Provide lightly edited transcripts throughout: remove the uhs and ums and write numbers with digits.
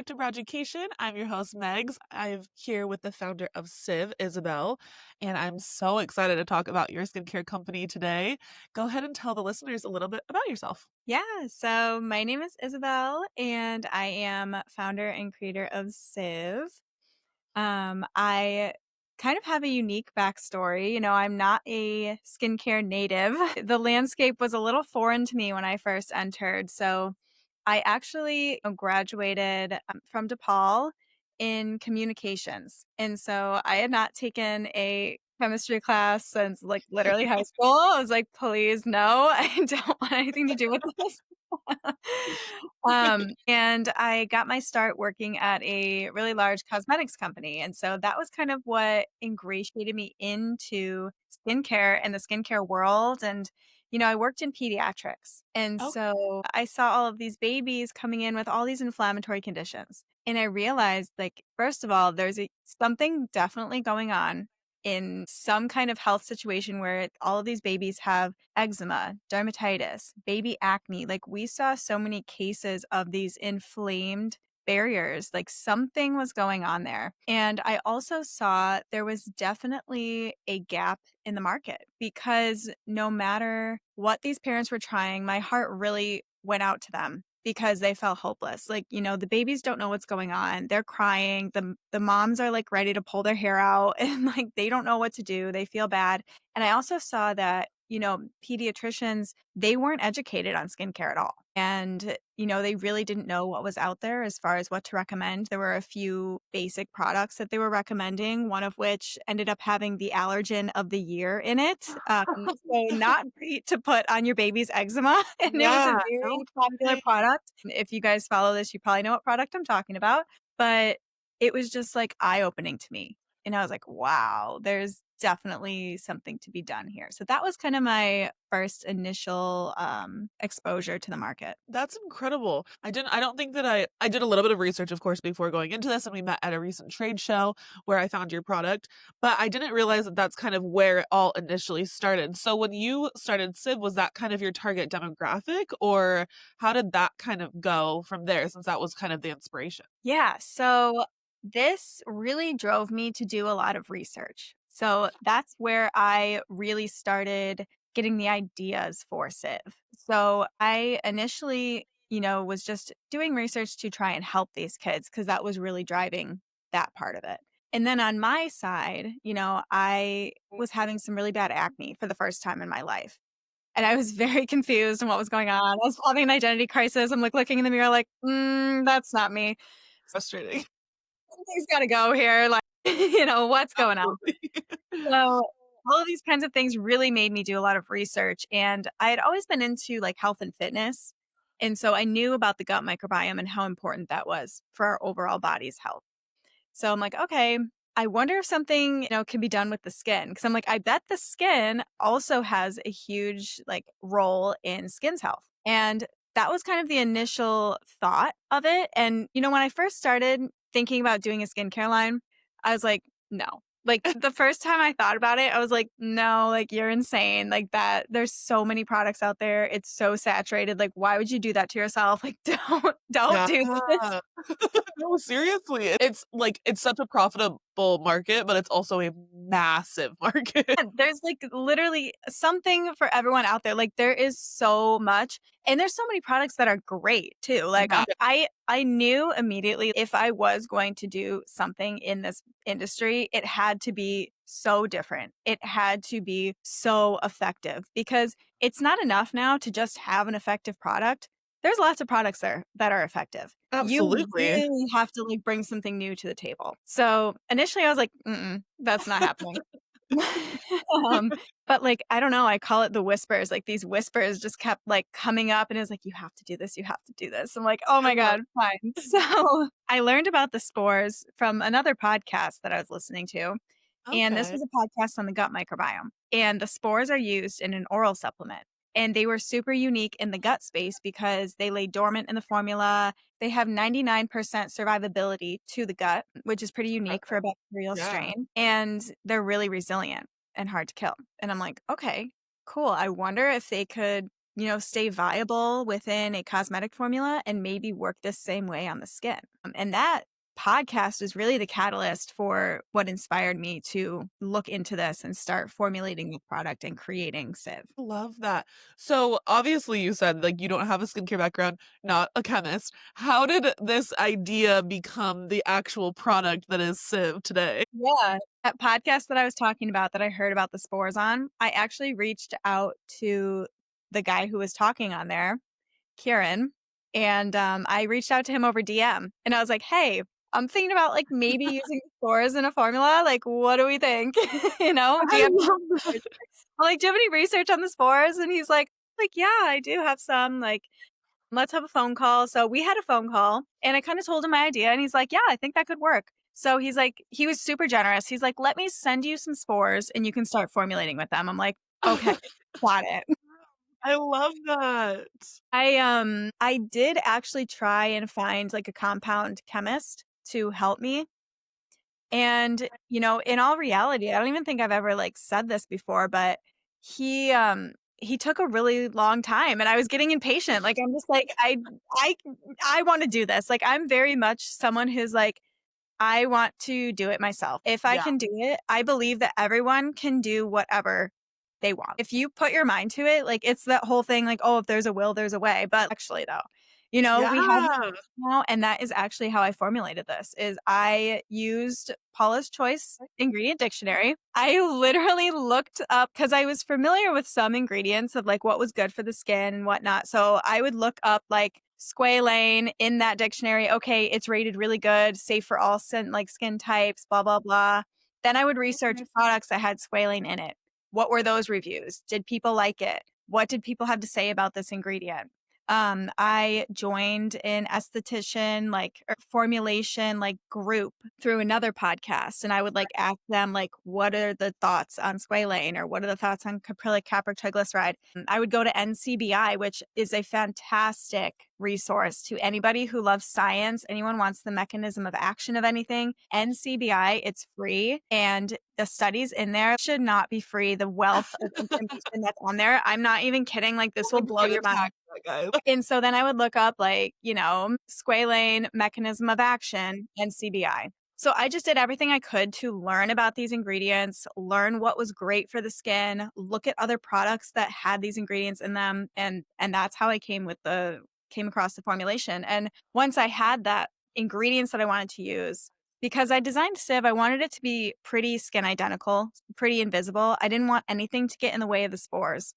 back to Broducation. I'm your host, Megs. I'm here with the founder of SIV, Isabel, and I'm so excited to talk about your skincare company today. Go ahead and tell the listeners a little bit about yourself. Yeah, so my name is Isabel, and I am founder and creator of SIV. I kind of have a unique backstory. I'm not a skincare native. The landscape was a little foreign to me when I first entered. So I actually graduated from DePaul in communications. And so I had not taken a chemistry class since like literally high school. I was like, please, no, I don't want anything to do with this. And I got my start working at a really large cosmetics company. And so that was kind of what ingratiated me into skincare and the skincare world. And I worked in pediatrics. And Okay. so I saw all of these babies coming in with all these inflammatory conditions. And I realized, like, first of all, there's something definitely going on in some kind of health situation where all of these babies have eczema, dermatitis, baby acne. Like, we saw so many cases of these inflamed barriers, like something was going on there. And I also saw there was definitely a gap in the market because no matter what these parents were trying, my heart really went out to them because they felt hopeless. Like, the babies don't know what's going on. They're crying. The moms are like ready to pull their hair out and like they don't know what to do. They feel bad. And I also saw that pediatricians, they weren't educated on skincare at all. And, they really didn't know what was out there as far as what to recommend. There were a few basic products that they were recommending, one of which ended up having the allergen of the year in it. So not great to put on your baby's eczema. And it was a Yeah, very no popular kidding. product. If you guys follow this, you probably know what product I'm talking about. But it was just like eye-opening to me. And I was like, wow, there's definitely something to be done here. So that was kind of my first initial exposure to the market. That's incredible. I don't think that I did a little bit of research, of course, before going into this, and we met at a recent trade show where I found your product, but I didn't realize that that's kind of where it all initially started. So when you started SIV, was that kind of your target demographic, or how did that kind of go from there, since that was kind of the inspiration? Yeah. So this really drove me to do a lot of research. So that's where I really started getting the ideas for SIV. So I initially, was just doing research to try and help these kids because that was really driving that part of it. And then on my side, I was having some really bad acne for the first time in my life. And I was very confused on what was going on. I was having an identity crisis. I'm like looking in the mirror, like, that's not me. Frustrating. Something's got to go here. Like, what's going on? Absolutely. So all of these kinds of things really made me do a lot of research. And I had always been into like health and fitness. And so I knew about the gut microbiome and how important that was for our overall body's health. So I'm like, okay, I wonder if something, can be done with the skin. Cause I'm like, I bet the skin also has a huge like role in skin's health. And that was kind of the initial thought of it. And, when I first started thinking about doing a skincare line, I was like, no. Like the first time I thought about it, I was like, no, like you're insane. Like that, there's so many products out there. It's so saturated. Like, why would you do that to yourself? Like, don't Yeah. do this. No, seriously. It's like it's such a profitable market, but it's also a massive market. There's like literally something for everyone out there. Like there is so much and there's so many products that are great too. Like Yeah. I knew immediately if I was going to do something in this industry, it had to be so different. It had to be so effective because it's not enough now to just have an effective product. There's lots of products there that are effective. You Absolutely. really have to like bring something new to the table. So initially I was like, that's not happening. Um, but like, I don't know, I call it the whispers. Like these whispers just kept like coming up and it was like, you have to do this, you have to do this. I'm like, oh my Yeah. God, fine. So I learned about the spores from another podcast that I was listening to. And this Okay. was a podcast on the gut microbiome. And the spores are used in an oral supplement. And they were super unique in the gut space because they lay dormant in the formula. They have 99% survivability to the gut, which is pretty unique for a bacterial Yeah. strain. And they're really resilient and hard to kill. And I'm like, okay, cool. I wonder if they could stay viable within a cosmetic formula and maybe work the same way on the skin. And that podcast is really the catalyst for what inspired me to look into this and start formulating the product and creating SIV. Love that. So obviously you said like you don't have a skincare background, not a chemist. How did this idea become the actual product that is SIV today? Yeah. That podcast that I was talking about that I heard about the spores on, I actually reached out to the guy who was talking on there, Kieran, and I reached out to him over DM and I was like, hey, I'm thinking about like maybe using spores in a formula. Like, what do we think? Do you I have love research? that. I'm like, do you have any research on the spores? And he's like, yeah, I do have some. Like, let's have a phone call. So we had a phone call and I kind of told him my idea and he's like, yeah, I think that could work. So he's like, he was super generous. He's like, let me send you some spores and you can start formulating with them. I'm like, okay, got it. I love that. I did actually try and find like a compound chemist to help me. And, in all reality, I don't even think I've ever like said this before, but he took a really long time and I was getting impatient. Like I'm just like I I want to do this. Like I'm very much someone who's like I want to do it myself. If I Yeah. can do it, I believe that everyone can do whatever they want. If you put your mind to it, like it's that whole thing like, oh, if there's a will, there's a way. But actually though, we have Yeah. now, and that is actually how I formulated this is I used Paula's Choice ingredient dictionary. I literally looked up because I was familiar with some ingredients of like what was good for the skin and whatnot. So I would look up like squalane in that dictionary. Okay, it's rated really good, safe for all skin types, blah, blah, blah. Then I would research products that had squalane in it. What were those reviews? Did people like it? What did people have to say about this ingredient? I joined an esthetician or formulation group through another podcast, and I would ask them what are the thoughts on squalane or what are the thoughts on caprylic capryl triglyceride. I would go to NCBI, which is a fantastic resource to anybody who loves science, anyone wants the mechanism of action of anything. NCBI, it's free, and the studies in there should not be free. The wealth of information that's on there, I'm not even kidding. This will We're blow gonna your mind. tag that guy. And so then I would look up squalane mechanism of action and CBI. So I just did everything I could to learn about these ingredients, learn what was great for the skin, look at other products that had these ingredients in them, and that's how I came across the formulation. And once I had that ingredients that I wanted to use, because I designed SIV, I wanted it to be pretty skin identical, pretty invisible. I didn't want anything to get in the way of the spores.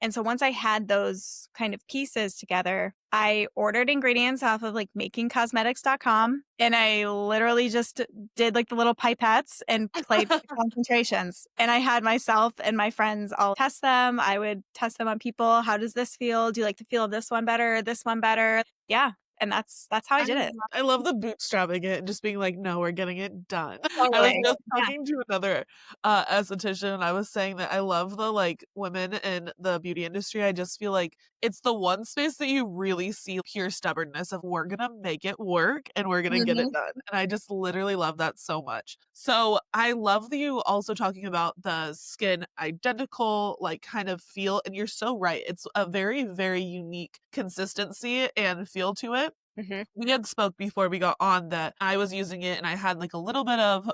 And so once I had those kind of pieces together, I ordered ingredients off of makingcosmetics.com. And I literally just did the little pipettes and played with the concentrations. And I had myself and my friends all test them. I would test them on people. How does this feel? Do you like the feel of this one better? This one better? Yeah. And that's how I did it. I love the bootstrapping it and just being like, no, we're getting it done. I was Totally. just Yeah. talking to another esthetician and I was saying that I love the women in the beauty industry. I just feel like it's the one space that you really see pure stubbornness of we're gonna make it work and we're gonna get it Mhm. done. And I just literally love that so much. So I love that you also talking about the skin identical kind of feel. And you're so right. It's a very, very unique consistency and feel to it. Mhm. We had spoke before we got on that I was using it and I had a little bit of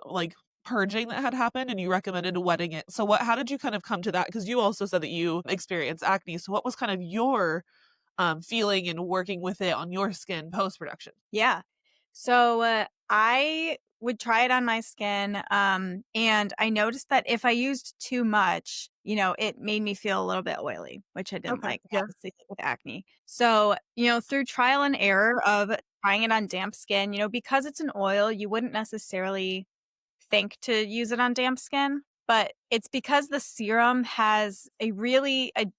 purging that had happened and you recommended wetting it. So how did you kind of come to that? Because you also said that you experienced acne. So what was kind of your feeling and working with it on your skin post production? Yeah. So I would try it on my skin. And I noticed that if I used too much, it made me feel a little bit oily, which I didn't Okay. like, Yeah. obviously, with acne. So, through trial and error of trying it on damp skin, because it's an oil, you wouldn't necessarily think to use it on damp skin, but it's because the serum has a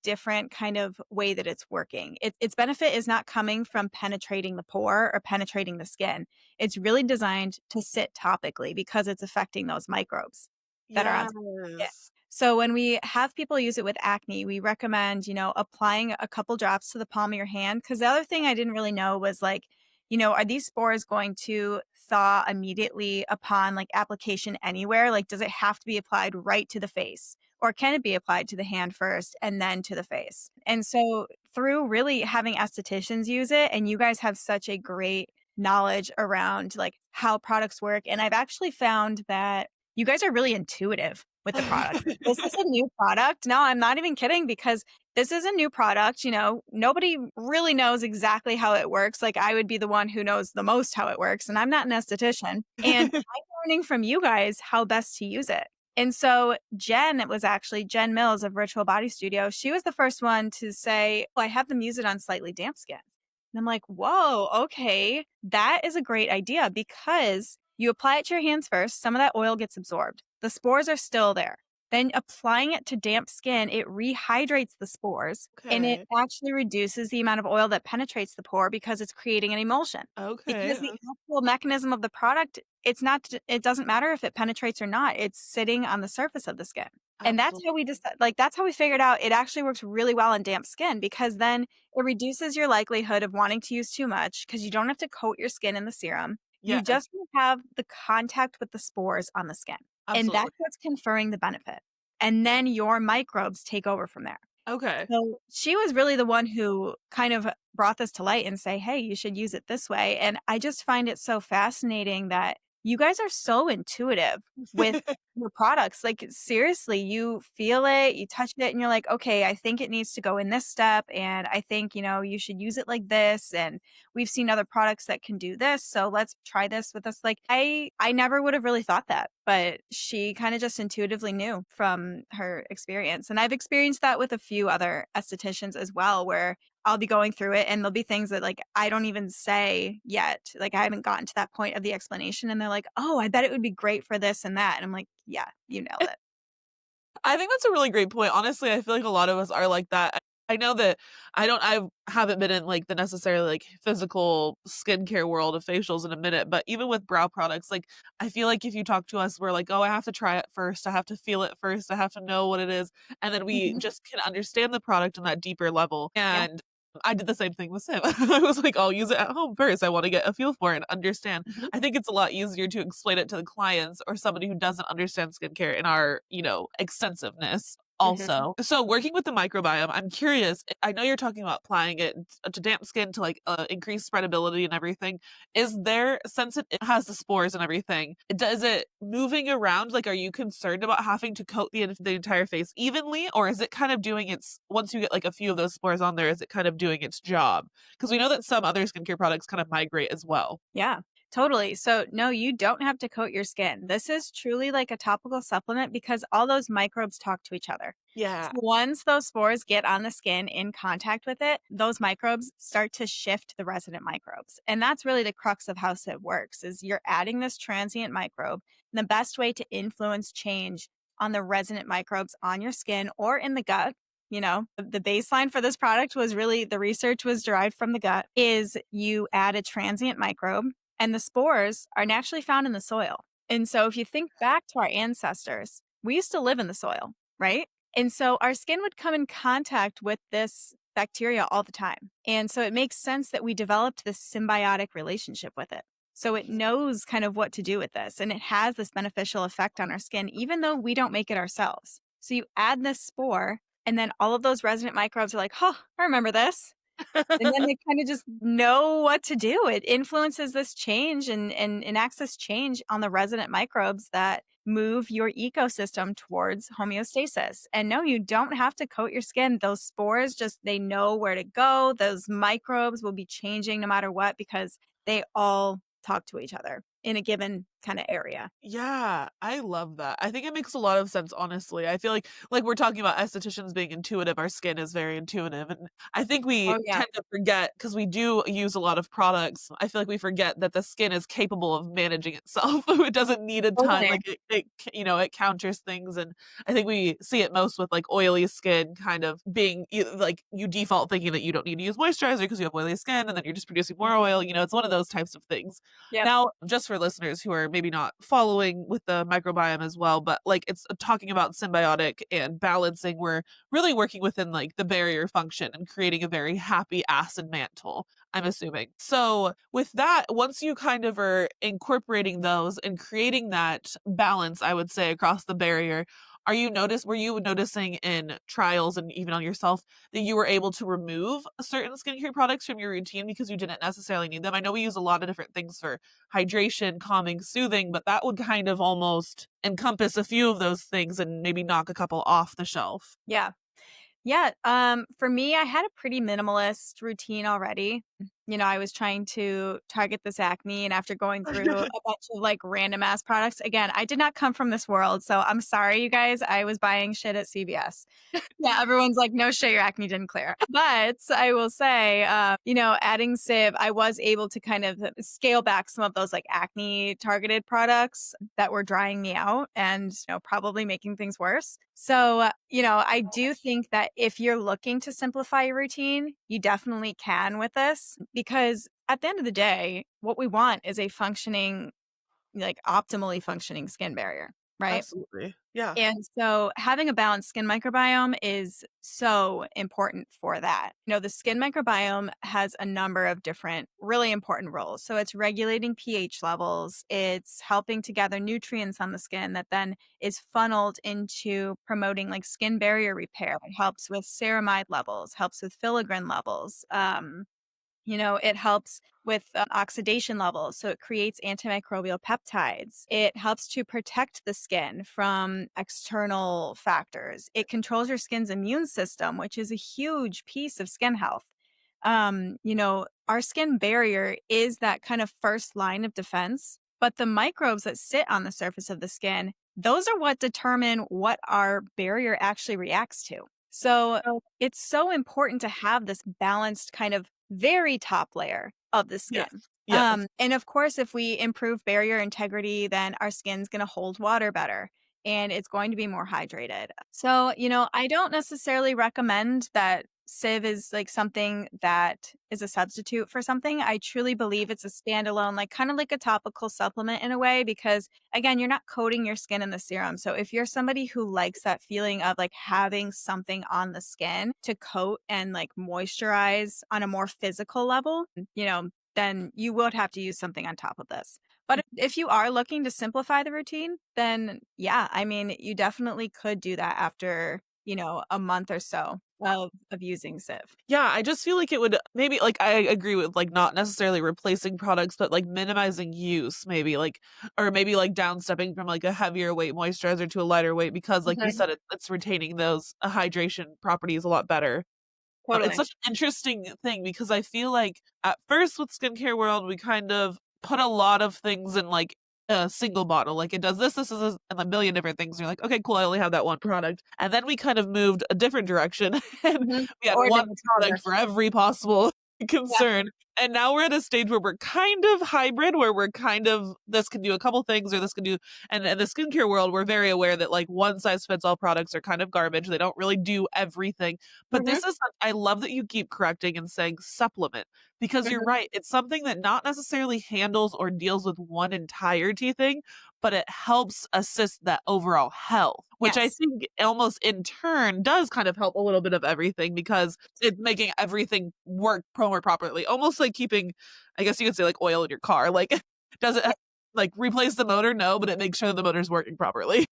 different kind of way that it's working. Its benefit is not coming from penetrating the pore or penetrating the skin. It's really designed to sit topically because it's affecting those microbes that are on skin. Yes. So when we have people use it with acne, we recommend, applying a couple drops to the palm of your hand. Because the other thing I didn't really know was are these spores going to thaw immediately upon application anywhere? Does it have to be applied right to the face? or can it be applied to the hand first and then to the face? And so through really having estheticians use it, and you guys have such a great knowledge around like how products work. And I've actually found that you guys are really intuitive with the product. This is a new product. No, I'm not even kidding because this is a new product. You know, nobody really knows exactly how it works. Like I would be the one who knows the most how it works, and I'm not an esthetician. And I'm learning from you guys how best to use it. And so Jen, it was actually Jen Mills of Virtual Body Studio. She was the first one to say, well, I have them use it on slightly damp skin. And I'm like, whoa, okay, that is a great idea because you apply it to your hands first. Some of that oil gets absorbed. The spores are still there. Then applying it to damp skin, it rehydrates the spores and it Okay. actually reduces the amount of oil that penetrates the pore because it's creating an emulsion. Okay. Because the actual mechanism of the product, it doesn't matter if it penetrates or not. It's sitting on the surface of the skin. And that's how we Absolutely. just like that's how we figured out it actually works really well on damp skin because then it reduces your likelihood of wanting to use too much because you don't have to coat your skin in the serum. You Yes, just have the contact with the spores on the skin. And absolutely. that's what's conferring the benefit. And then your microbes take over from there. Okay. So she was really the one who kind of brought this to light and say, "Hey, you should use it this way." And I just find it so fascinating that you guys are so intuitive with your products. Like seriously, you feel it, you touch it and you're like, "Okay, I think it needs to go in this step and I think, you should use it like this and we've seen other products that can do this, so let's try this with us." Like I never would have really thought that, but she kind of just intuitively knew from her experience. And I've experienced that with a few other estheticians as well, where I'll be going through it and there'll be things that like I don't even say yet. Like I haven't gotten to that point of the explanation and they're like, "Oh, I bet it would be great for this and that." And I'm like, "Yeah, you nailed it." I think that's a really great point. Honestly, I feel like a lot of us are like that. I know that I haven't been in like the necessarily like physical skincare world of facials in a minute, but even with brow products, like I feel like if you talk to us, we're like, oh, I have to try it first. I have to feel it first. I have to know what it is. And then we Mhm. just can understand the product on that deeper level. Yeah. And I did the same thing with Sim. I was like, I'll use it at home first. I want to get a feel for it and understand. Mhm. I think it's a lot easier to explain it to the clients or somebody who doesn't understand skincare in our, extensiveness Mhm. also. So working with the microbiome, I'm curious, I know you're talking about applying it to damp skin to like increase spreadability and everything. Is there, since it has the spores and everything, does it moving around, like are you concerned about having to coat the entire face evenly, or is it kind of doing its, once you get like a few of those spores on there, is it kind of doing its job? Because we know that some other skincare products kind of migrate as well. Yeah, totally. So, no, you don't have to coat your skin. This is truly like a topical supplement because all those microbes talk to each other. So, Yeah. once those spores get on the skin in contact with it, those microbes start to shift the resident microbes. And that's really the crux of how SIV works is you're adding this transient microbe. And the best way to influence change on the resident microbes on your skin or in the gut, the baseline for this product was really the research was derived from the gut is you add a transient microbe and the spores are naturally found in the soil. And so if you think back to our ancestors, we used to live in the soil, right? And so our skin would come in contact with this bacteria all the time. And so it makes sense that we developed this symbiotic relationship with it. So it knows kind of what to do with this and it has this beneficial effect on our skin, even though we don't make it ourselves. So you add this spore and then all of those resident microbes are like, "Oh, I remember this." And then they kind of just know what to do. It influences this change and enacts this change on the resident microbes that move your ecosystem towards homeostasis. And no, you don't have to coat your skin. Those spores just, they know where to go. Those microbes will be changing no matter what because they all talk to each other in a given kind of area. Yeah, I love that. I think it makes a lot of sense, honestly. I feel like we're talking about estheticians being intuitive, our skin is very intuitive. And I think we Oh, yeah. tend to forget because we do use a lot of products. I feel like we forget that the skin is capable of managing itself. It doesn't need a ton. Totally. Like it counters things. And I think we see it most with like oily skin kind of being like you default thinking that you don't need to use moisturizer because you have oily skin and then you're just producing more oil. It's one of those types of things. Yep. Now, just for listeners who are maybe not following with the microbiome as well, but like it's talking about symbiotic and balancing, we're really working within like the barrier function and creating a very happy acid mantle, I'm assuming. So, with that, once you kind of are incorporating those and creating that balance, I would say, across the barrier, were you noticing in trials and even on yourself that you were able to remove certain skincare products from your routine because you didn't necessarily need them? I know we use a lot of different things for hydration, calming, soothing, but that would kind of almost encompass a few of those things and maybe knock a couple off the shelf. Yeah. Yeah, for me, I had a pretty minimalist routine already. I was trying to target this acne, and after going through a bunch of like random ass products, again, I did not come from this world, so I'm sorry, you guys. I was buying shit at CVS. Yeah, everyone's like, no shit, your acne didn't clear. But I will say, adding Civ, I was able to kind of scale back some of those like acne targeted products that were drying me out and, probably making things worse. So, I do think that if you're looking to simplify your routine, you definitely can with this because at the end of the day, what we want is a functioning, like optimally functioning skin barrier, right? Absolutely. Yeah. And so having a balanced skin microbiome is so important for that. The skin microbiome has a number of different really important roles. So it's regulating pH levels, it's helping to gather nutrients on the skin that then is funneled into promoting like skin barrier repair. It helps with ceramide levels, helps with filaggrin levels. It helps with oxidation levels. So it creates antimicrobial peptides. It helps to protect the skin from external factors. It controls your skin's immune system, which is a huge piece of skin health. Our skin barrier is that kind of first line of defense, but the microbes that sit on the surface of the skin, those are what determine what our barrier actually reacts to. So it's so important to have this balanced kind of very top layer of the Yes. skin. Yes. And of course, if we improve barrier integrity, then our skin's going to hold water better and it's going to be more hydrated. So, I don't necessarily recommend that Civ is like something that is a substitute for something. I truly believe it's a standalone, like kind of like a topical supplement in a way, because again, you're not coating your skin in the serum. So if you're somebody who likes that feeling of like having something on the skin to coat and like moisturize on a more physical level, then you would have to use something on top of this. But if you are looking to simplify the routine, then yeah, I mean, you definitely could do that after, a month or so of using Civ. Yeah, I just feel like it would maybe like I agree with like not necessarily replacing products, but like minimizing use, maybe like or maybe like downstepping from like a heavier weight moisturizer to a lighter weight because like you Mhm. said it's retaining those hydration properties a lot better. It's Totally. such an interesting thing because I feel like at first with skincare world we kind of put a lot of things in like a single bottle. Like it does this, and a million different things. And you're like, okay, cool, I only have that one product. And then we kind of moved a different direction and Mhm. we had Or one dermatitis. product for every possible Yeah. concern. And now we're at a stage where we're kind of hybrid, where we're kind of this can do a couple things or this can do and in the skincare world, we're very aware that like one size fits all products are kind of garbage. They don't really do everything. But Mhm. this is I love that you keep correcting and saying supplement because you're Mhm. right. It's something that not necessarily handles or deals with one entirety thing, but it helps assist that overall health, which I Yes. think almost in turn does kind of help a little bit of everything because it's making everything work more properly. Almost like keeping, I guess you could say like oil in your car. Like, does it Yeah. like replace the motor? No, but it makes sure the motor's working properly.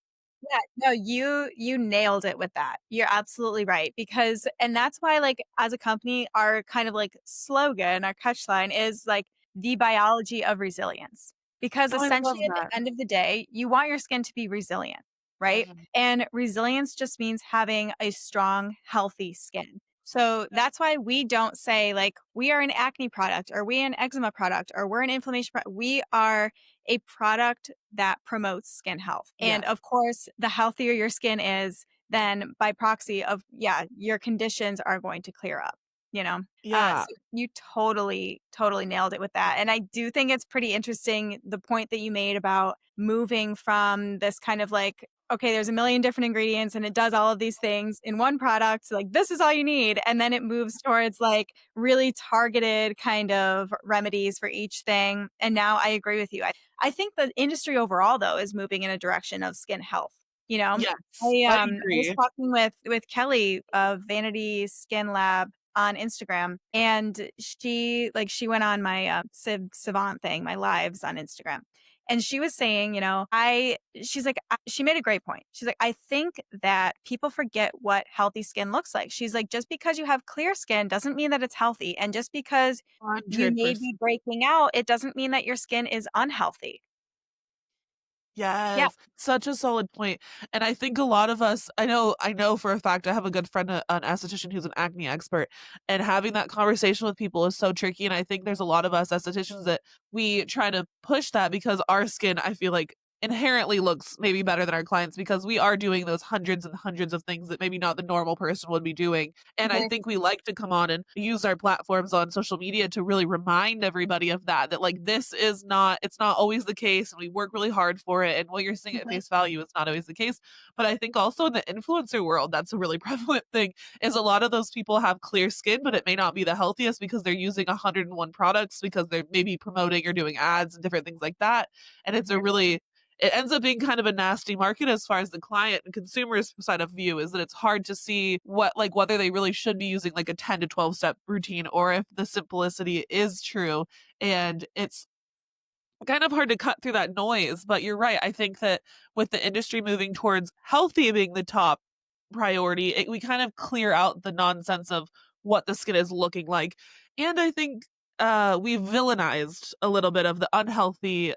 Yeah, no, you nailed it with that. You're absolutely right because and that's why like as a company our kind of like slogan, our catchline is like the biology of resilience. Because Oh, I love essentially at that. the end of the day, you want your skin to be resilient, right? Mhm. And resilience just means having a strong, healthy skin. So that's why we don't say like we are an acne product or we an eczema product or we're an inflammation product. We are a product that promotes skin health. Yeah. And of course, the healthier your skin is, then by proxy of, yeah, your conditions are going to clear up, you know? Yeah. So you totally, totally nailed it with that. And I do think it's pretty interesting the point that you made about moving from this kind of like, okay, there's a million different ingredients and it does all of these things in one product. Like, this is all you need. And then it moves towards like really targeted kind of remedies for each thing. And now I agree with you. I think the industry overall, though, is moving in a direction of skin health. You know, Yes. I I was agree. talking with Kelly of Vanity Skin Lab on Instagram, and she went on my Civ Savant thing, my lives on Instagram, And she was saying, she's like, she made a great point. She's like, I think that people forget what healthy skin looks like. She's like, just because you have clear skin doesn't mean that it's healthy. And just because you may 100%. be breaking out, it doesn't mean that your skin is unhealthy. Yeah. Yes, such a solid point. And I think a lot of us, I know for a fact I have a good friend, an esthetician who's an acne expert, and having that conversation with people is so tricky. And I think there's a lot of us estheticians that we try to push that because our skin, I feel like, inherently looks maybe better than our clients because we are doing those hundreds and hundreds of things that maybe not the normal person would be doing. And I Mhm. think we like to come on and use our platforms on social media to really remind everybody of that like this is not, it's not always the case. And we work really hard for it. And what you're seeing at Mhm. face value is not always the case. But I think also in the influencer world, that's a really prevalent thing is a lot of those people have clear skin, but it may not be the healthiest because they're using 101 products because they're maybe promoting or doing ads and different things like that. And it's a really, it ends up being kind of a nasty market as far as the client and consumer's side of view is that it's hard to see what like whether they really should be using like a 10 to 12 step routine or if the simplicity is true. And it's kind of hard to cut through that noise, but you're right. I think that with the industry moving towards healthy being the top priority, we kind of clear out the nonsense of what the skin is looking like. And I think we villainized a little bit of the unhealthy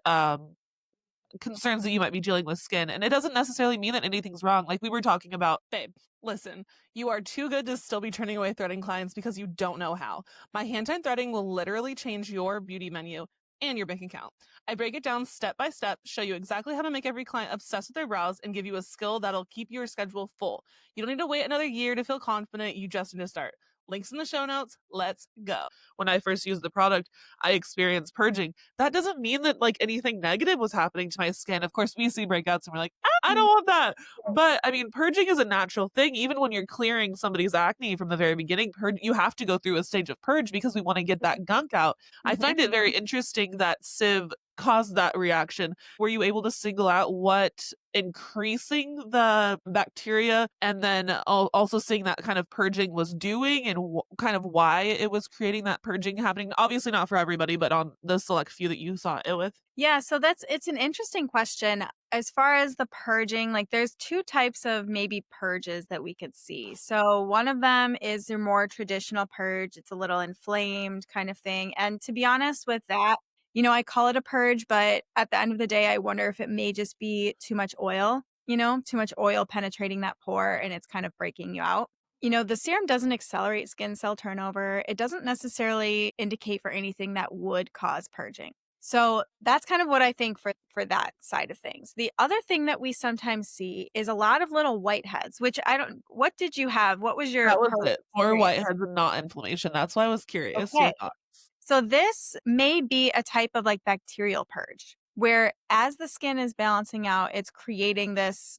concerns that you might be dealing with skin. And it doesn't necessarily mean that anything's wrong. Like we were talking about, Babe, listen, you are too good to still be turning away threading clients because you don't know how. My hand time threading will literally change your beauty menu and your bank account. I break it down step by step, show you exactly how to make every client obsessed with their brows, and give you a skill that'll keep your schedule full. You don't need to wait another year to feel confident, you just need to start. Links in the show notes. Let's go. when I first used the product, I experienced purging. That doesn't mean that like anything negative was happening to my skin. Of course, we see breakouts and we're like, I don't want that. But I mean, purging is a natural thing. Even when you're clearing somebody's acne from the very beginning, you have to go through a stage of purge because we want to get that gunk out. I find it very interesting that SIV caused that reaction. Were you able to single out what increasing the bacteria and then also seeing that kind of purging was doing and kind of why it was creating that purging happening? Obviously not for everybody, but on the select few that you saw it with. Yeah, so it's an interesting question. As far as the purging, like there's two types of maybe purges that we could see. So one of them is your more traditional purge. It's a little inflamed kind of thing. And to be honest with that, I call it a purge, but at the end of the day, I wonder if it may just be too much oil, too much oil penetrating that pore and it's kind of breaking you out. The serum doesn't accelerate skin cell turnover. It doesn't necessarily indicate for anything that would cause purging. So that's kind of what I think for that side of things. The other thing that we sometimes see is a lot of little whiteheads, which I don't, what did you have? What was your That was purge it. Or experience? whiteheads and not inflammation. That's why I was curious your Okay. thoughts. So this may be a type of like bacterial purge where as the skin is balancing out, it's creating this,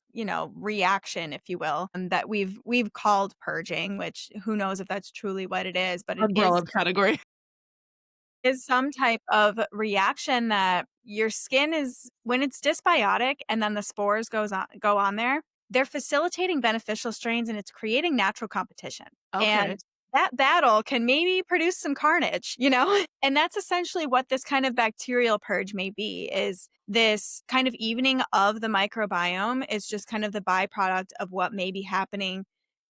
reaction, if you will, that we've called purging, which who knows if that's truly what it is, but it Umbrella category. is some type of reaction that your skin is when it's dysbiotic and then the spores go on there, they're facilitating beneficial strains and it's creating natural competition. Okay. And that battle can maybe produce some carnage, And that's essentially what this kind of bacterial purge may be is this kind of evening of the microbiome is just kind of the byproduct of what may be happening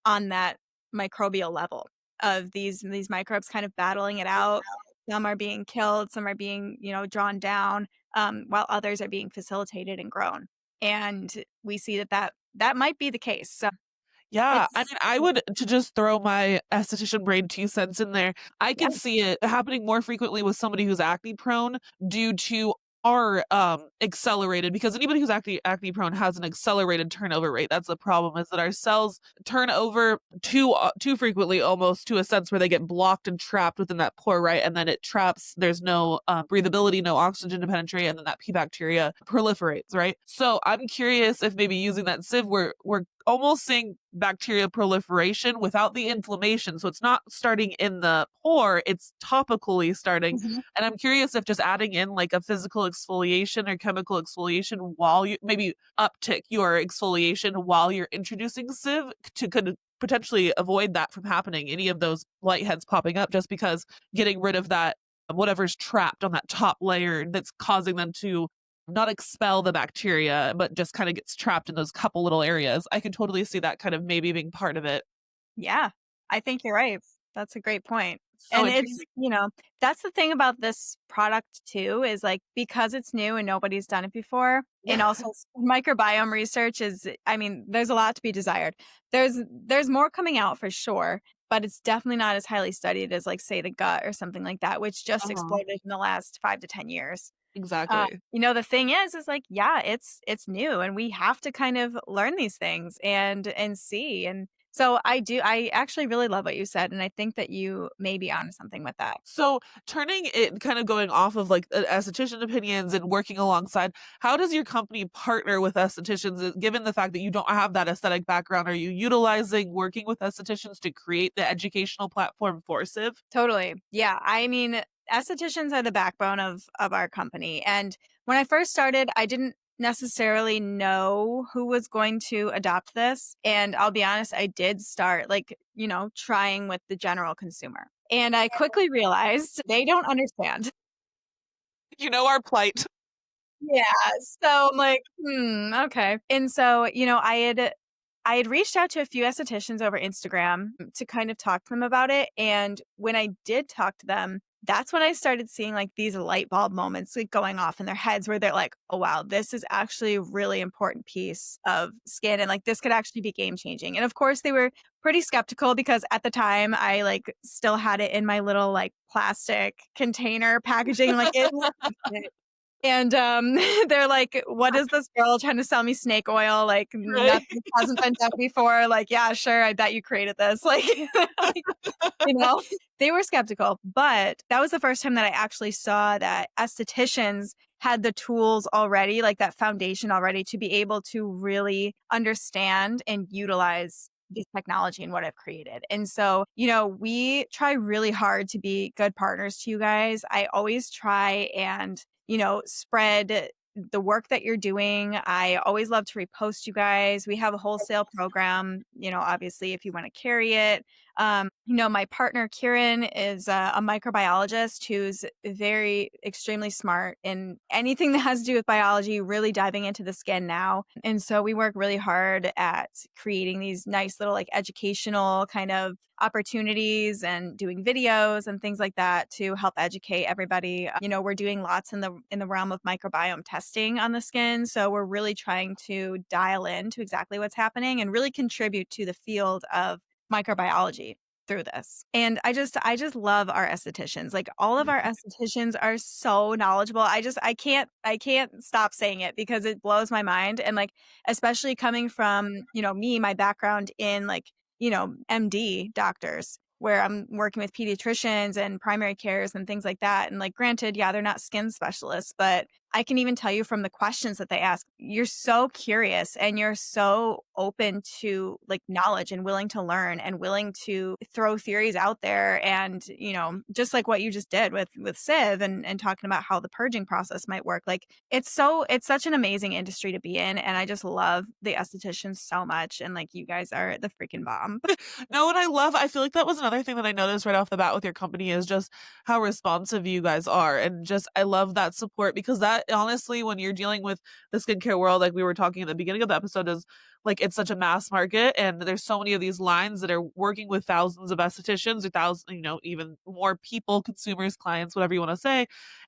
on that microbial level of these microbes kind of battling it out. Some are being killed, some are being, drawn down, while others are being facilitated and grown. And we see that might be the case. So Yeah, I it's mean, I would to just throw my esthetician brain 2 cents in there. I yeah. could see it happening more frequently with somebody who's acne prone due to our accelerated because anybody who's acne prone has an accelerated turnover rate. That's the problem is that our cells turn over too frequently almost to a sense where they get blocked and trapped within that pore, right? And then it traps, there's no breathability, no oxygen to penetrate, and then that P bacteria proliferates, right? So I'm curious if maybe using that sieve we're almost seeing bacteria proliferation without the inflammation. So it's not starting in the pore, it's topically starting. Mhm. And I'm curious if just adding in like a physical exfoliation or chemical exfoliation while you maybe uptick your exfoliation while you're introducing sieve could potentially avoid that from happening, any of those whiteheads popping up, just because getting rid of that whatever's trapped on that top layer that's causing them to not expel the bacteria, but just kind of gets trapped in those couple little areas. I can totally see that kind of maybe being part of it. Yeah, I think you're right. That's a great point. So And it's, intriguing. that's the thing about this product too, is like because it's new and nobody's done it before. And also microbiome research is, I mean, there's a lot to be desired. There's more coming out for sure, but it's definitely not as highly studied as like say the gut or something like that, which just Uh-huh. exploded in the last 5 to 10 years. Exactly. The thing is like, yeah, it's new and we have to kind of learn these things and see. And so I actually really love what you said. And I think that you may be onto something with that. So turning it kind of going off of like esthetician opinions and working alongside, how does your company partner with estheticians given the fact that you don't have that aesthetic background? Are you utilizing working with estheticians to create the educational platform for SIV? Totally. Yeah. I mean, estheticians are the backbone of our company. And when I first started, I didn't necessarily know who was going to adopt this. And I'll be honest, I did start like, trying with the general consumer. And I quickly realized they don't understand. You know our plight. Yeah. So I'm like, okay. And so, I had reached out to a few estheticians over Instagram to kind of talk to them about it. And when I did talk to them, that's when I started seeing like these light bulb moments like going off in their heads where they're like, oh wow, this is actually a really important piece of skin and like this could actually be game changing. And of course they were pretty skeptical because at the time I like still had it in my little like plastic container packaging. Like it and, they're like, "What is this girl trying to sell me snake oil? Like, Right. nothing hasn't been done before." Like, "Yeah, sure, I bet you created this." Like, you know, they were skeptical, but that was the first time that I actually saw that estheticians had the tools already, like that foundation already to be able to really understand and utilize this technology and what I've created. And so, we try really hard to be good partners to you guys. I always try and, spread the work that you're doing. I always love to repost you guys. We have a wholesale program, obviously if you want to carry it. My partner Kieran is a microbiologist who's very extremely smart in anything that has to do with biology, really diving into the skin now. And so we work really hard at creating these nice little like educational kind of opportunities and doing videos and things like that to help educate everybody. We're doing lots in the realm of microbiome testing on the skin, so we're really trying to dial in to exactly what's happening and really contribute to the field of microbiology through this. And I just love our estheticians. Like all of our estheticians are so knowledgeable. I can't stop saying it because it blows my mind. And like especially coming from, me, my background in like, MD doctors where I'm working with pediatricians and primary cares and things like that. And like granted, yeah, they're not skin specialists, but I can even tell you from the questions that they ask, you're so curious and you're so open to like knowledge and willing to learn and willing to throw theories out there. And, just like what you just did with SIV and talking about how the purging process might work. Like it's such an amazing industry to be in. And I just love the estheticians so much. And like you guys are the freaking bomb. No, what I feel like that was another thing that I noticed right off the bat with your company is just how responsive you guys are. And just, I love that support because that honestly, when you're dealing with the skincare world, like we were talking at the beginning of the episode, is like it's such a mass market and there's so many of these lines that are working with thousands of estheticians or thousands, even more people, consumers, clients, whatever you want to say.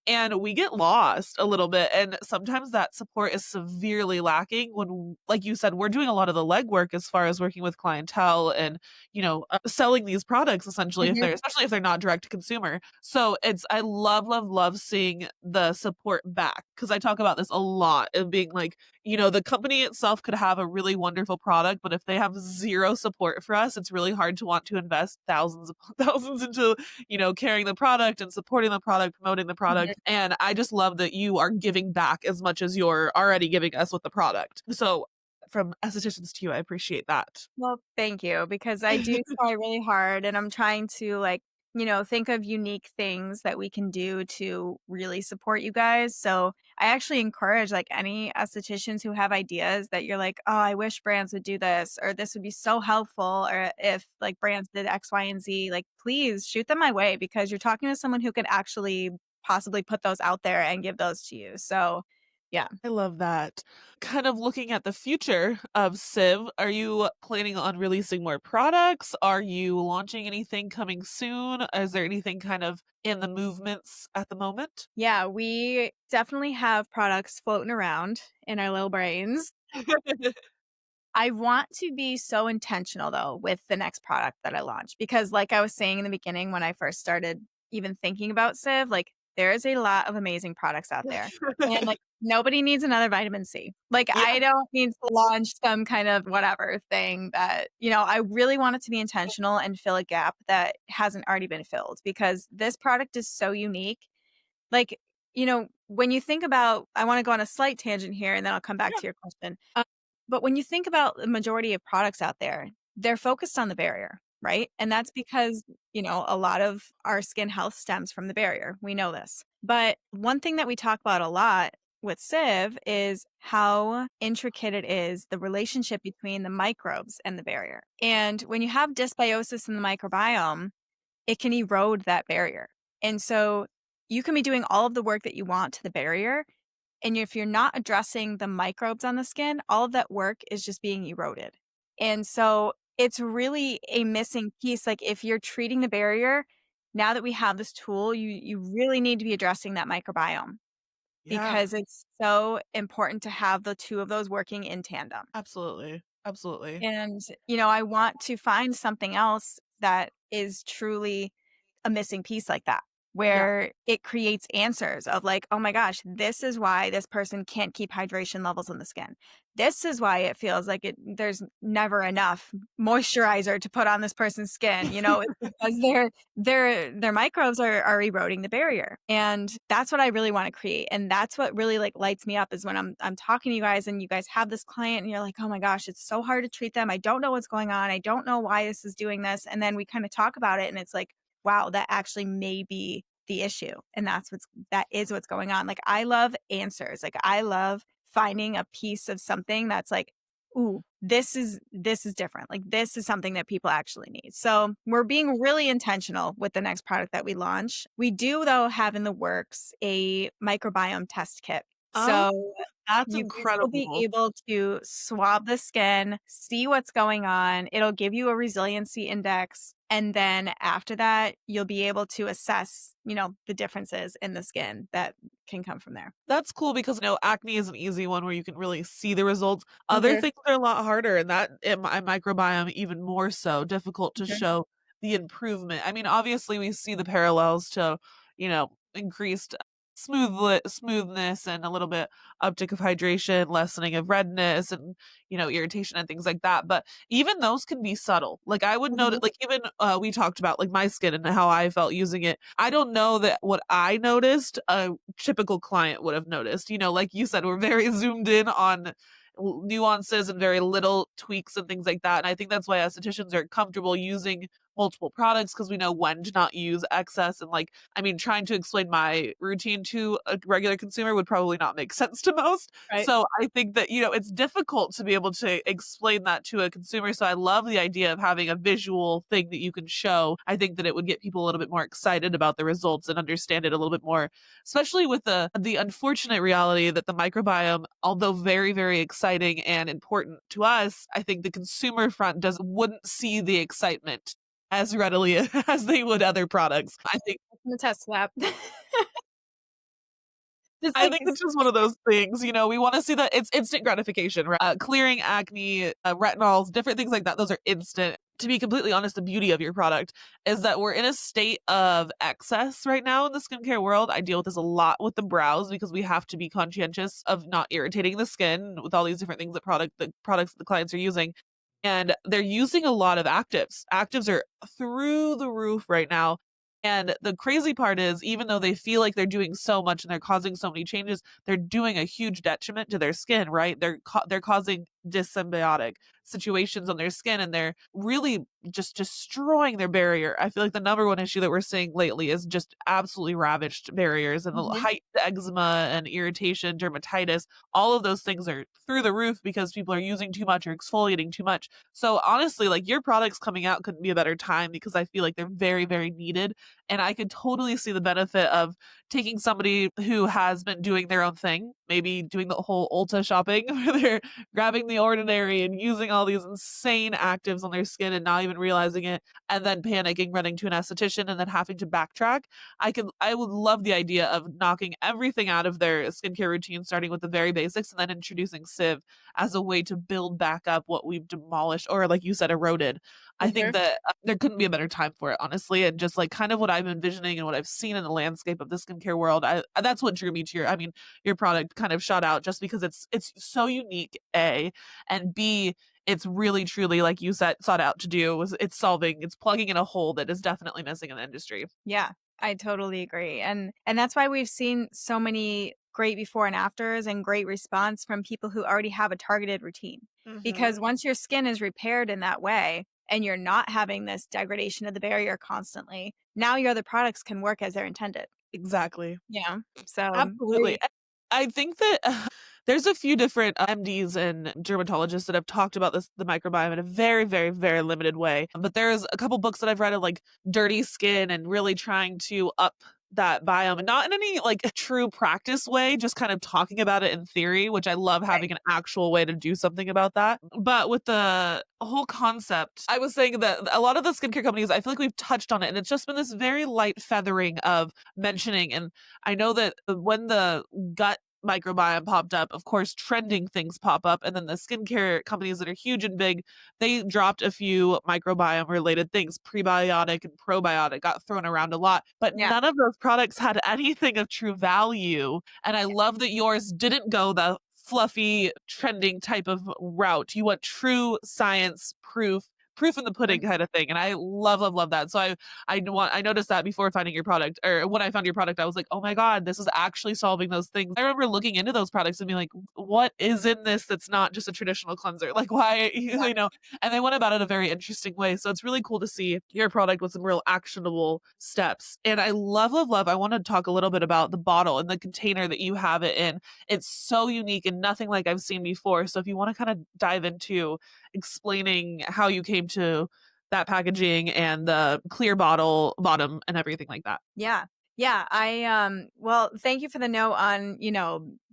And we get lost a little bit. And sometimes that support is severely lacking when, like you said, we're doing a lot of the legwork as far as working with clientele and selling these products essentially if Mhm. they're especially if they're not direct to consumer. So I love, love, love seeing the support back because I talk about this a lot of being like, the company itself could have a really wonderful product, but if they have zero support for us, it's really hard to want to invest thousands of thousands into, carrying the product and supporting the product, promoting the Mhm. product. And I just love that you are giving back as much as you're already giving us with the product. So from estheticians to you, I appreciate that. Well, thank you because I do try really hard and I'm trying to like, think of unique things that we can do to really support you guys. So I actually encourage like any estheticians who have ideas that you're like, oh, I wish brands would do this or this would be so helpful. Or if like brands did X, Y, and Z, like please shoot them my way because you're talking to someone who could actually possibly put those out there and give those to you. So Yeah. I love that. Kind of looking at the future of SIV, are you planning on releasing more products? Are you launching anything coming soon? Is there anything kind of in the movements at the moment? Yeah, we definitely have products floating around in our little brains. I want to be so intentional though with the next product that I launch because like I was saying in the beginning when I first started even thinking about Civ, like there is a lot of amazing products out there. And like nobody needs another vitamin C. Like Yeah, I don't need to launch some kind of whatever thing that, I really want it to be intentional and fill a gap that hasn't already been filled because this product is so unique. Like, when you think about, I want to go on a slight tangent here and then I'll come back yeah, to your question. But when you think about the majority of products out there, they're focused on the barrier, right? And that's because, a lot of our skin health stems from the barrier. We know this. But one thing that we talk about a lot with SIV is how intricate it is, the relationship between the microbes and the barrier. And when you have dysbiosis in the microbiome, it can erode that barrier. And so you can be doing all of the work that you want to the barrier. And if you're not addressing the microbes on the skin, all of that work is just being eroded. And so it's really a missing piece. Like if you're treating the barrier, now that we have this tool, you really need to be addressing that microbiome yeah, because it's so important to have the two of those working in tandem. absolutely. Absolutely. And, I want to find something else that is truly a missing piece like that, Yeah. where it creates answers of like, oh my gosh, this is why this person can't keep hydration levels in the skin. This is why it feels like there's never enough moisturizer to put on this person's skin. It's because their microbes are eroding the barrier. And that's what I really want to create. And that's what really like lights me up is when I'm talking to you guys and you guys have this client and you're like, oh my gosh, it's so hard to treat them. I don't know what's going on. I don't know why this is doing this. And then we kind of talk about it and it's like, wow, that actually may be the issue. And that is what's going on. Like I love answers. Like I love finding a piece of something that's like, ooh, this is different. Like this is something that people actually need. So we're being really intentional with the next product that we launch. We do though have in the works a microbiome test kit. Oh, So that's you guys will be incredible. able to swab the skin, see what's going on. It'll give you a resiliency index. And then after that, you'll be able to assess, the differences in the skin that can come from there. That's cool because, acne is an easy one where you can really see the results. Other Okay. things are a lot harder, and that in my microbiome even more so difficult to Okay. show the improvement. I mean, obviously we see the parallels to, increased smoothness and a little bit uptick of hydration, lessening of redness and, irritation and things like that. But even those can be subtle. Like I would notice, Mhm. like even we talked about like my skin and how I felt using it. I don't know that what I noticed, typical client would have noticed. Like you said, we're very zoomed in on nuances and very little tweaks and things like that. And I think that's why estheticians are comfortable using multiple products because we know when to not use excess. And like, I mean, trying to explain my routine to a regular consumer would probably not make sense to most. Right. So I think that, it's difficult to be able to explain that to a consumer. So I love the idea of having a visual thing that you can show. I think that it would get people a little bit more excited about the results and understand it a little bit more, especially with the unfortunate reality that the microbiome, although very, very exciting and important to us, I think the consumer front wouldn't see the excitement as readily as they would other products. The test lab. Just I like think it's just one of those things, we wanna see that it's instant gratification, right? Clearing acne, retinols, different things like that, those are instant. To be completely honest, the beauty of your product is that we're in a state of excess right now in the skincare world. I deal with this a lot with the brows because we have to be conscientious of not irritating the skin with all these different things the products that the clients are using. And they're using a lot of actives. Actives are through the roof right now. And the crazy part is, even though they feel like they're doing so much and they're causing so many changes, they're doing a huge detriment to their skin, right? They're causing dyssymbiotic situations on their skin, and they're really just destroying their barrier. I feel like the number one issue that we're seeing lately is just absolutely ravaged barriers and the Mhm. height eczema and irritation, dermatitis. All of those things are through the roof because people are using too much or exfoliating too much. So honestly, like your products coming out couldn't be a better time because I feel like they're very, very needed And I could totally see the benefit of taking somebody who has been doing their own thing, maybe doing the whole Ulta shopping where they're grabbing the ordinary and using all these insane actives on their skin and not even realizing it, and then panicking, running to an esthetician and then having to backtrack. I would love the idea of knocking everything out of their skincare routine, starting with the very basics and then introducing SIV as a way to build back up what we've demolished or, like you said, eroded. I think Mhm. that there couldn't be a better time for it, honestly. And just like kind of what I'm envisioning and what I've seen in the landscape of the skincare world, that's what drew me to I mean, your product kind of shot out just because it's so unique, A, and B, it's really truly, like you said, sought out to do was it's plugging in a hole that is definitely missing in the industry. Yeah, I totally agree. And that's why we've seen so many great before and afters and great response from people who already have a targeted routine. Mhm. Because once your skin is repaired in that way and you're not having this degradation of the barrier constantly, now your other products can work as they're intended. Exactly. Yeah. So Absolutely. I think that there's a few different MDs and dermatologists that have talked about the microbiome in a very, very, very limited way. But there's a couple books that I've read of like dirty skin and really trying to up that biome and not in any like true practice way, just kind of talking about it in theory, which I love right. having an actual way to do something about that. But with the whole concept, I was saying that a lot of the skincare companies, I feel like we've touched on it and it's just been this very light feathering of mentioning. And I know that when the gut microbiome popped up, of course, trending things pop up. And then the skincare companies that are huge and big, they dropped a few microbiome related things. Prebiotic and probiotic got thrown around a lot, but Yeah. none of those products had anything of true value. And I love that yours didn't go the fluffy, trending type of route. You want true science proof in the pudding kind of thing. And I love, love, love that. So I noticed that before finding your product, or when I found your product, I was like, oh my God, this is actually solving those things. I remember looking into those products and being like, what is in this that's not just a traditional cleanser? Like why, you know, and they went about it a very interesting way. So it's really cool to see your product with some real actionable steps. And I love, love, love. I want to talk a little bit about the bottle and the container that you have it in. It's so unique and nothing like I've seen before. So if you want to kind of dive into explaining how you came to that packaging and the clear bottle bottom and everything like that. Yeah. Yeah. Well, thank you for the note on,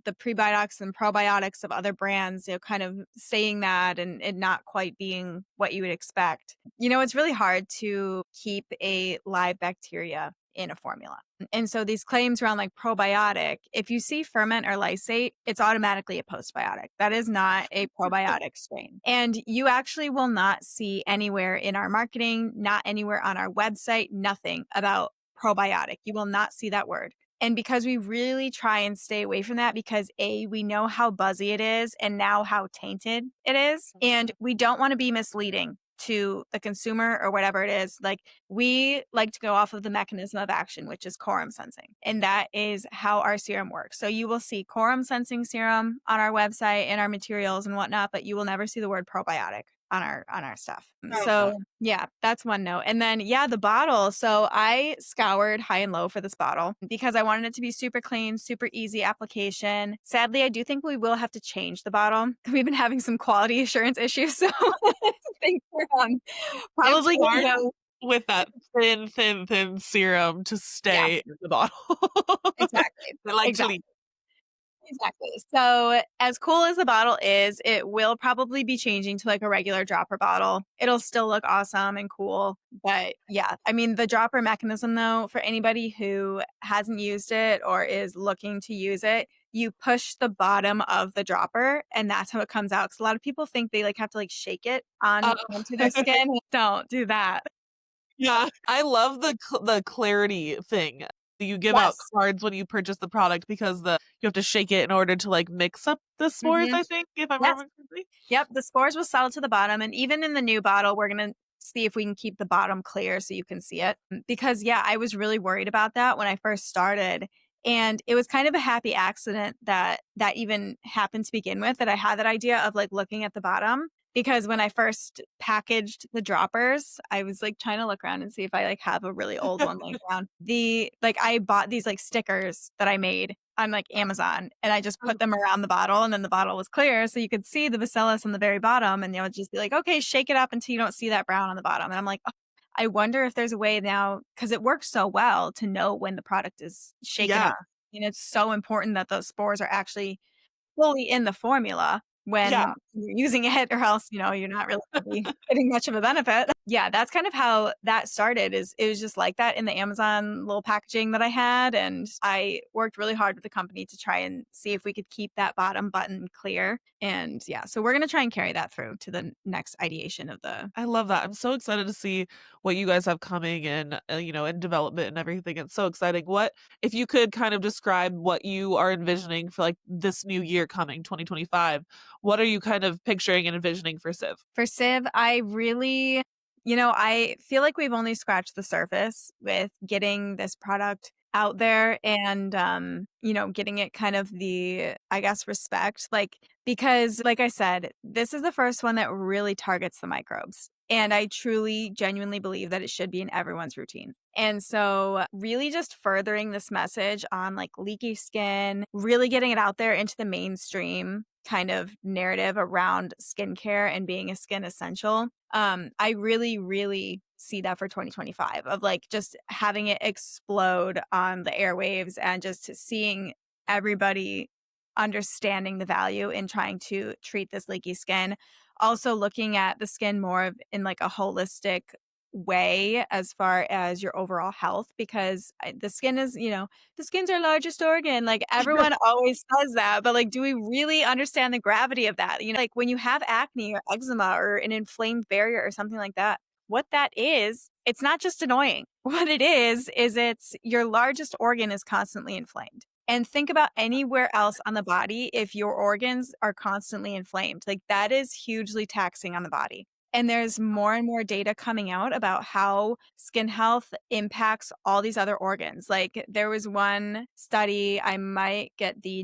the prebiotics and probiotics of other brands, kind of saying that and it not quite being what you would expect. It's really hard to keep a live bacteria in a formula. And so these claims around like probiotic, if you see ferment or lysate, it's automatically a postbiotic. That is not a probiotic strain. And you actually will not see anywhere in our marketing, not anywhere on our website, nothing about probiotic. You will not see that word. And because we really try and stay away from that, because A, we know how buzzy it is and now how tainted it is. And we don't want to be misleading to the consumer or whatever it is. Like we like to go off of the mechanism of action, which is quorum sensing. And that is how our serum works. So you will see quorum sensing serum on our website and our materials and whatnot, but you will never see the word probiotic on our stuff. Okay. So yeah, that's one note. And then the bottle. So I scoured high and low for this bottle because I wanted it to be super clean, super easy application. Sadly, I do think we will have to change the bottle. We've been having some quality assurance issues. So I think we're It's probably gonna hard go. with that thin, thin, thin serum to Yeah, stay in the bottle. exactly. I like to Exactly. leave. Exactly. So, as cool as the bottle is, it will probably be changing to like a regular dropper bottle. It'll still look awesome and cool. But yeah, I mean, the dropper mechanism, though, for anybody who hasn't used it or is looking to use it, you push the bottom of the dropper and that's how it comes out. Because a lot of people think they like have to like shake it Uh, onto their skin. Don't do that. yeah, I love the clarity thing. You give out Yes. cards when you purchase the product because you have to shake it in order to like mix up the spores, Hmm. I think, if I'm Yes. remembering correctly. Yep, the spores will settle to the bottom. And even in the new bottle, we're going to see if we can keep the bottom clear so you can see it. Because, I was really worried about that when I first started. And it was kind of a happy accident that even happened to begin with, that I had that idea of like looking at the bottom. Because when I first packaged the droppers, I was like trying to look around and see if I like have a really old one laying around. I bought these like stickers that I made on like Amazon and I just put them around the bottle and then the bottle was clear. So you could see the bacillus on the very bottom and they would just be like, okay, shake it up until you don't see that brown on the bottom. And I'm like, oh, I wonder if there's a way now, because it works so well, to know when the product is shaken Yeah. off. And it's so important that those spores are actually fully in the formula Yeah. when you're using it, or else, you're not really gonna be getting much of a benefit. Yeah, that's kind of how that started. Is it was just like that in the Amazon little packaging that I had, and I worked really hard with the company to try and see if we could keep that bottom button clear. And yeah, so we're gonna try and carry that through to the next ideation of the. I love that. I'm so excited to see what you guys have coming and, in development and everything. It's so exciting. What if you could kind of describe what you are envisioning for like this new year coming, 2025? What are you kind of picturing and envisioning for Civ? For Civ, I really, I feel like we've only scratched the surface with getting this product out there and, getting it kind of the, I guess, respect. Like, because, like I said, this is the first one that really targets the microbes. And I truly, genuinely believe that it should be in everyone's routine. And so, really just furthering this message on like leaky skin, really getting it out there into the mainstream kind of narrative around skincare and being a skin essential. I really, really see that for 2025 of like just having it explode on the airwaves and just seeing everybody understanding the value in trying to treat this leaky skin. Also looking at the skin more in like a holistic way as far as your overall health, because the skin is, the skin's our largest organ. Like everyone always says that, but like, do we really understand the gravity of that? Like when you have acne or eczema or an inflamed barrier or something like that, what that is, it's not just annoying. What it is it's your largest organ is constantly inflamed. And think about anywhere else on the body if your organs are constantly inflamed. Like that is hugely taxing on the body. And there's more and more data coming out about how skin health impacts all these other organs. Like there was one study, I might get the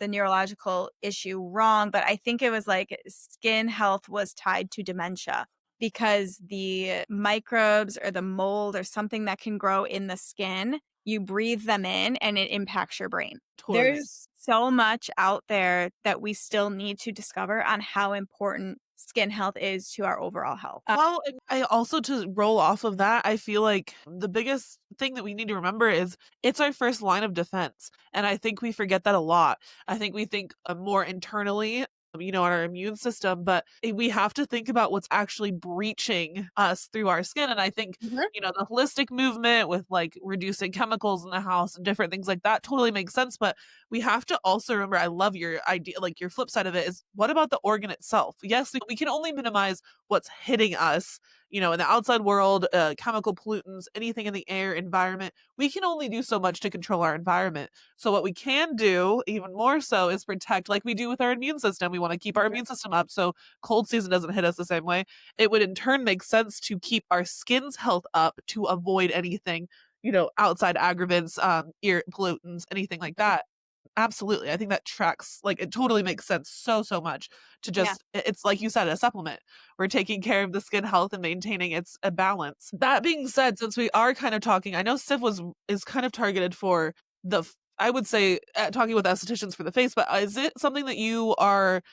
neurological issue wrong, but I think it was like skin health was tied to dementia because the microbes or the mold or something that can grow in the skin, you breathe them in and it impacts your brain. Totally makes. There's so much out there that we still need to discover on how important skin health is to our overall health. Well, and I also, to roll off of that, I feel like the biggest thing that we need to remember is it's our first line of defense. And I think we forget that a lot. I think we think more internally, on our immune system, but we have to think about what's actually breaching us through our skin. And I think, Mhm. the holistic movement with like reducing chemicals in the house and different things like that totally makes sense. But we have to also remember, I love your idea, like your flip side of it is what about the organ itself? Yes, we can only minimize what's hitting us, in the outside world, chemical pollutants, anything in the air environment. We can only do so much to control our environment. So what we can do even more so is protect, like we do with our immune system. We want to keep our immune system up so cold season doesn't hit us the same way. It would in turn make sense to keep our skin's health up to avoid anything, outside aggravants, ear pollutants, anything like that. Absolutely. I think that tracks, like it totally makes sense so much to Yeah. just it's like you said, a supplement. We're taking care of the skin health and maintaining its a balance. That being said, since we are kind of talking, I know Civ is kind of targeted for I would say talking with estheticians for the face, but is it something that you are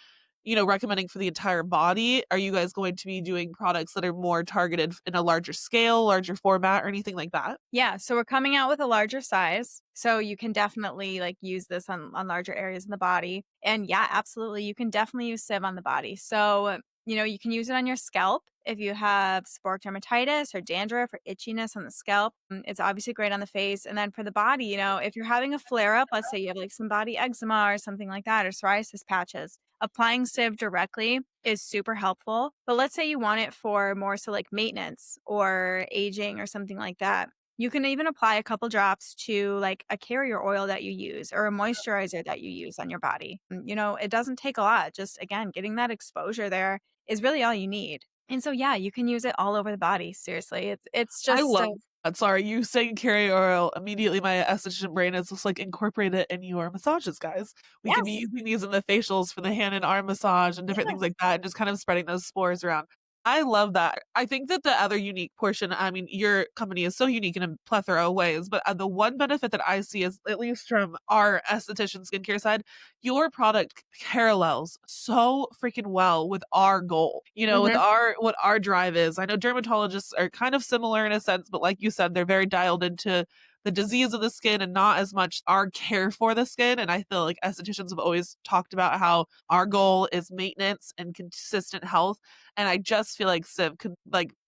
recommending for the entire body? Are you guys going to be doing products that are more targeted in a larger scale, larger format, or anything like that? Yeah, so we're coming out with a larger size. So you can definitely like use this on larger areas in the body. And yeah, absolutely. You can definitely use sieve on the body. So, you can use it on your scalp if you have seborrheic dermatitis or dandruff or itchiness on the scalp. It's obviously great on the face. And then for the body, if you're having a flare up, let's say you have like some body eczema or something like that, or psoriasis patches, applying sieve directly is super helpful. But let's say you want it for more so like maintenance or aging or something like that. You can even apply a couple drops to like a carrier oil that you use or a moisturizer that you use on your body. It doesn't take a lot. Just again, getting that exposure there is really all you need. And so yeah, you can use it all over the body. Seriously. It's I just love that. Sorry, you saying carrier oil, immediately my esthetician brain is just like incorporate it in your massages, guys. We could be yes. using these in the facials for the hand and arm massage and different Yeah. things like that, and just kind of spreading those spores around. I love that. I think that the other unique portion, I mean, your company is so unique in a plethora of ways, but the one benefit that I see is, at least from our esthetician skincare side, your product parallels so freaking well with our goal, with Mhm. what our drive is. I know dermatologists are kind of similar in a sense, but like you said, they're very dialed into the disease of the skin and not as much our care for the skin. And I feel like estheticians have always talked about how our goal is maintenance and consistent health, and I just feel like Civ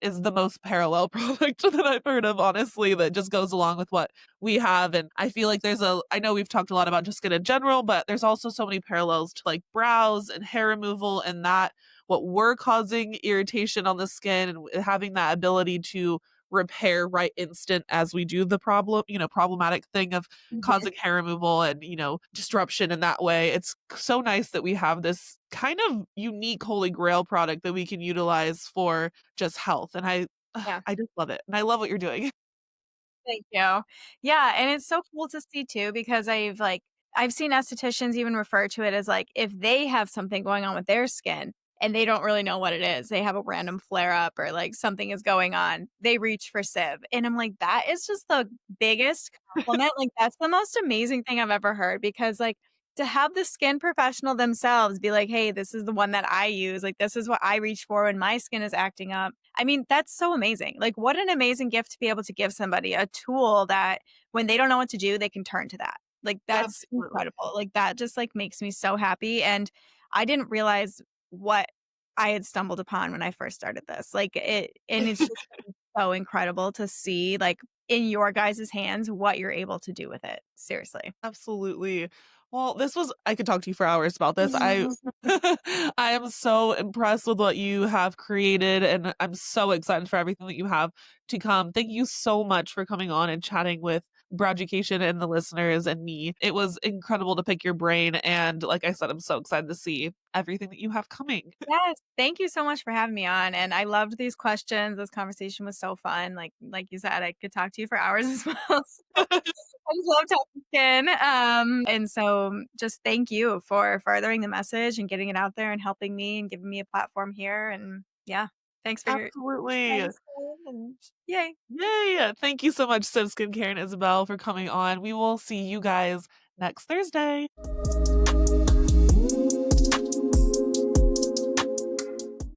is the most parallel product that I've heard of, honestly, that just goes along with what we have. And I feel like I know we've talked a lot about just skin in general, but there's also so many parallels to like brows and hair removal, and that what we're causing irritation on the skin and having that ability to repair right instant as we do the problematic thing of Mhm. causing hair removal and, disruption in that way. It's so nice that we have this kind of unique holy grail product that we can utilize for just health. And Yeah. I just love it. And I love what you're doing. Thank you. Yeah, and it's so cool to see too because I've seen estheticians even refer to it as like if they have something going on with their skin and they don't really know what it is, they have a random flare up or like something is going on, they reach for Civ. And I'm like, that is just the biggest compliment. Like that's the most amazing thing I've ever heard because like to have the skin professional themselves be like, hey, this is the one that I use. Like, this is what I reach for when my skin is acting up. I mean, that's so amazing. Like, what an amazing gift to be able to give somebody a tool that when they don't know what to do, they can turn to that. Like, that's Absolutely. incredible. Like, that just like makes me so happy. And I didn't realize what I had stumbled upon when I first started this. And it's just so incredible to see, like, in your guys' hands, what you're able to do with it. Seriously. Absolutely. Well, I could talk to you for hours about this. I am so impressed with what you have created, and I'm so excited for everything that you have to come. Thank you so much for coming on and chatting with Broducation and the listeners and me. It was incredible to pick your brain, and like I said, I'm so excited to see everything that you have coming. Yes, thank you so much for having me on, and I loved these questions. This conversation was so fun. Like you said, I could talk to you for hours as well. So I just love talking skin. And so just thank you for furthering the message and getting it out there and helping me and giving me a platform here. And yeah, thanks for sharing Absolutely. the story and yay. Yay! Thank you so much, Civ Skincare and Isabel, for coming on. We will see you guys next Thursday.